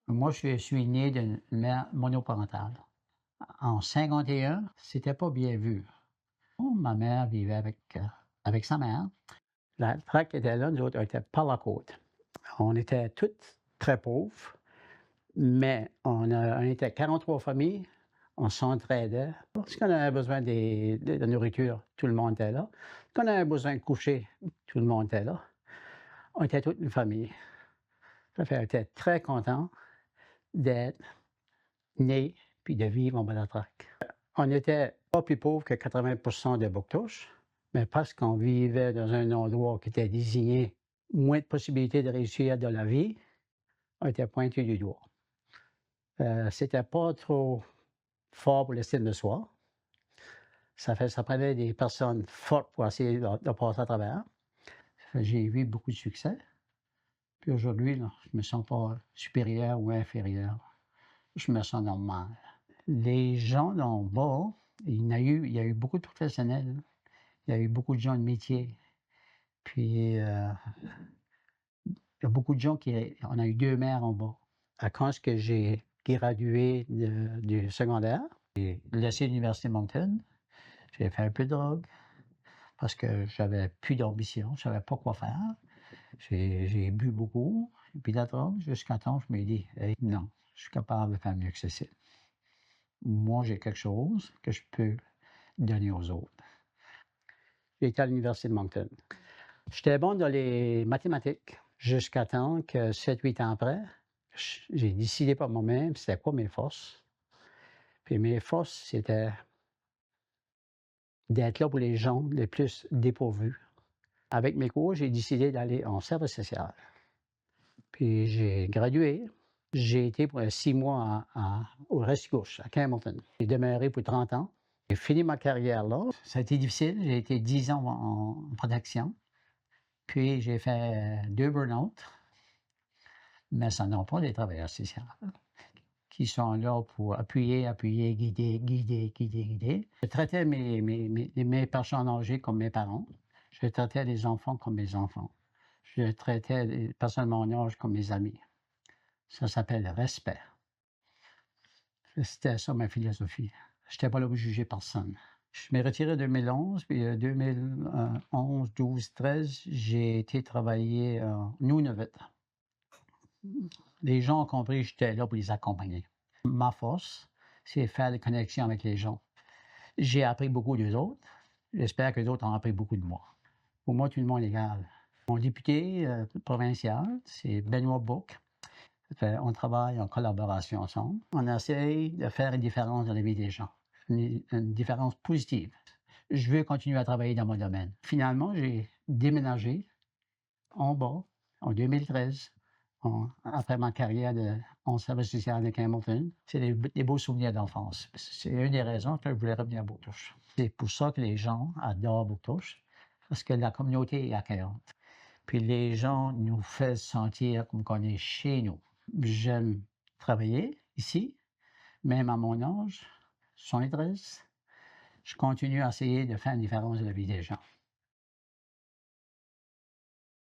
Moi, je suis né d'une mère monoparentale. En 51, c'était pas bien vu. Oh, ma mère vivait avec sa mère. La traque était là, nous autres, on était par la côte. On était toutes très pauvres, mais on était 43 familles, on s'entraidait. Lorsqu'on avait besoin de nourriture, tout le monde était là. Quand on avait besoin de coucher, tout le monde était là. On était toute une famille. Ça fait on était très contents d'être nés puis de vivre en Balatrac. On n'était pas plus pauvres que 80 de Bouctouche, mais parce qu'on vivait dans un endroit qui était désigné moins de possibilités de réussir dans la vie, on était pointés du doigt. C'était pas trop fort pour l'estime de soi. Ça prenait des personnes fortes pour essayer de passer à travers. J'ai eu beaucoup de succès. Puis aujourd'hui, là, je me sens pas supérieur ou inférieur. Je me sens normal. Les gens d'en bas, il y a eu beaucoup de professionnels. Il y a eu beaucoup de gens de métier. Puis, il y a beaucoup de gens on a eu 2 mères en bas. Quand est-ce que j'ai gradué du secondaire, j'ai laissé l'université de Moncton. J'ai fait un peu de drogue parce que j'avais plus d'ambition, je savais pas quoi faire. J'ai bu beaucoup, et puis la drogue jusqu'à temps je me dis: «Hey, non, je suis capable de faire mieux que ceci. Moi, j'ai quelque chose que je peux donner aux autres». J'ai été à l'université de Moncton. J'étais bon dans les mathématiques jusqu'à temps que 7-8 ans après, j'ai décidé par moi-même c'était quoi mes forces. Puis mes forces, c'était d'être là pour les gens les plus dépourvus. Avec mes cours, j'ai décidé d'aller en service social. Puis j'ai gradué. J'ai été pour 6 mois au Rescouche, à Campbellton. J'ai demeuré pour 30 ans. J'ai fini ma carrière là. Ça a été difficile. J'ai été 10 ans en protection. Puis j'ai fait 2 burn-out, mais ça n'ont pas des travailleurs sociaux qui sont là pour appuyer, appuyer, guider, guider, guider, guider. Je traitais mes personnes âgées comme mes parents. Je traitais les enfants comme mes enfants. Je traitais les personnes de mon âge comme mes amis. Ça s'appelle le respect. C'était ça ma philosophie. Je n'étais pas là pour juger personne. Je m'ai retiré en 2011, puis 2011, 12, 13, j'ai été travailler en Nunavut. Les gens ont compris que j'étais là pour les accompagner. Ma force, c'est faire des connexions avec les gens. J'ai appris beaucoup d'eux autres. J'espère que les autres ont appris beaucoup de moi. Pour moi, tout le monde est égal. Mon député provincial, c'est Benoît Bouc. On travaille en collaboration ensemble. On essaye de faire une différence dans la vie des gens, une différence positive. Je veux continuer à travailler dans mon domaine. Finalement, j'ai déménagé en bas en 2013, après ma carrière en service social de Campbellton. C'est des beaux souvenirs d'enfance. C'est une des raisons que je voulais revenir à Bouctouche. C'est pour ça que les gens adorent Bouctouche, parce que la communauté est accueillante. Puis les gens nous font sentir comme qu'on est chez nous. J'aime travailler ici, même à mon âge, 73. Je continue à essayer de faire une différence dans la vie des gens.